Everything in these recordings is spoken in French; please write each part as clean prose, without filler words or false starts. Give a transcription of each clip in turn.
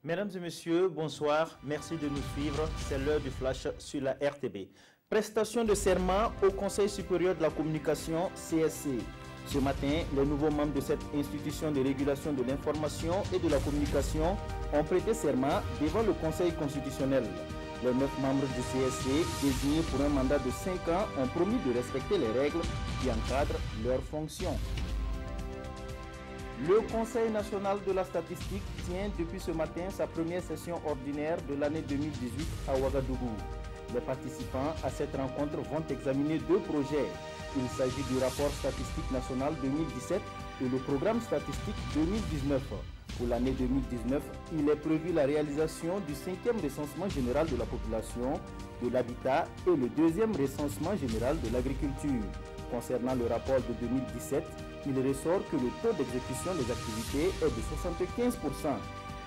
Mesdames et messieurs, bonsoir. Merci de nous suivre. C'est l'heure du flash sur la RTB. Prestation de serment au Conseil supérieur de la communication CSC. Ce matin, les nouveaux membres de cette institution de régulation de l'information et de la communication ont prêté serment devant le Conseil constitutionnel. Les 9 membres du CSC, désignés pour un mandat de 5 ans, ont promis de respecter les règles qui encadrent leurs fonctions. Le Conseil national de la statistique tient depuis ce matin sa première session ordinaire de l'année 2018 à Ouagadougou. Les participants à cette rencontre vont examiner 2 projets. Il s'agit du rapport statistique national 2017 et le programme statistique 2019. Pour l'année 2019, il est prévu la réalisation du 5e recensement général de la population, de l'habitat et le 2e recensement général de l'agriculture. Concernant le rapport de 2017, il ressort que le taux d'exécution des activités est de 75%.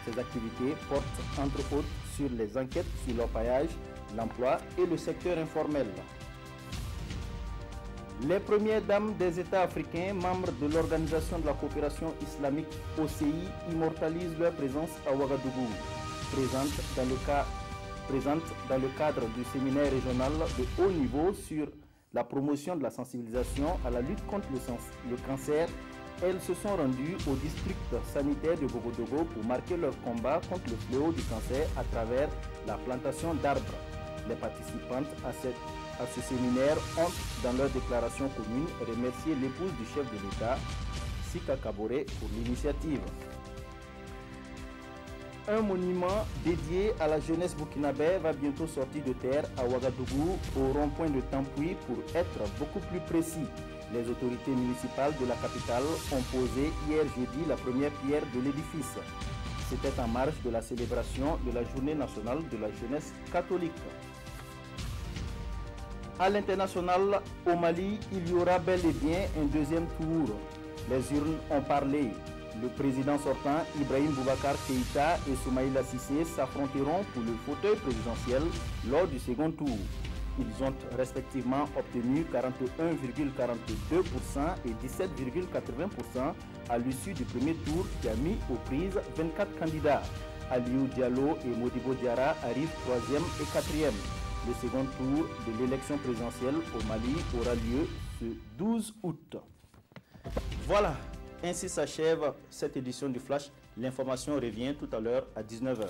Ces activités portent entre autres sur les enquêtes sur l'orpaillage, l'emploi et le secteur informel. Les premières dames des États africains, membres de l'Organisation de la coopération islamique OCI, immortalisent leur présence à Ouagadougou, présentes dans le cadre du séminaire régional de haut niveau sur la promotion de la sensibilisation à la lutte contre le cancer. Elles se sont rendues au district sanitaire de Bogodogo pour marquer leur combat contre le fléau du cancer à travers la plantation d'arbres. Les participantes à ce séminaire ont, dans leur déclaration commune, remercié l'épouse du chef de l'État, Sika Kabore, pour l'initiative. Un monument dédié à la jeunesse burkinabé va bientôt sortir de terre à Ouagadougou, au rond-point de Tampoui, pour être beaucoup plus précis. Les autorités municipales de la capitale ont posé hier jeudi la première pierre de l'édifice. C'était en marge de la célébration de la Journée nationale de la jeunesse catholique. À l'international, au Mali, il y aura bel et bien un 2e tour. Les urnes ont parlé. Le président sortant, Ibrahim Boubacar Keïta et Soumaïla Cissé s'affronteront pour le fauteuil présidentiel lors du second tour. Ils ont respectivement obtenu 41,42% et 17,80% à l'issue du premier tour qui a mis aux prises 24 candidats. Aliou Diallo et Modibo Diarra arrivent 3e et 4e. Le second tour de l'élection présidentielle au Mali aura lieu ce 12 août. Voilà, ainsi s'achève cette édition du Flash. L'information revient tout à l'heure à 19 h.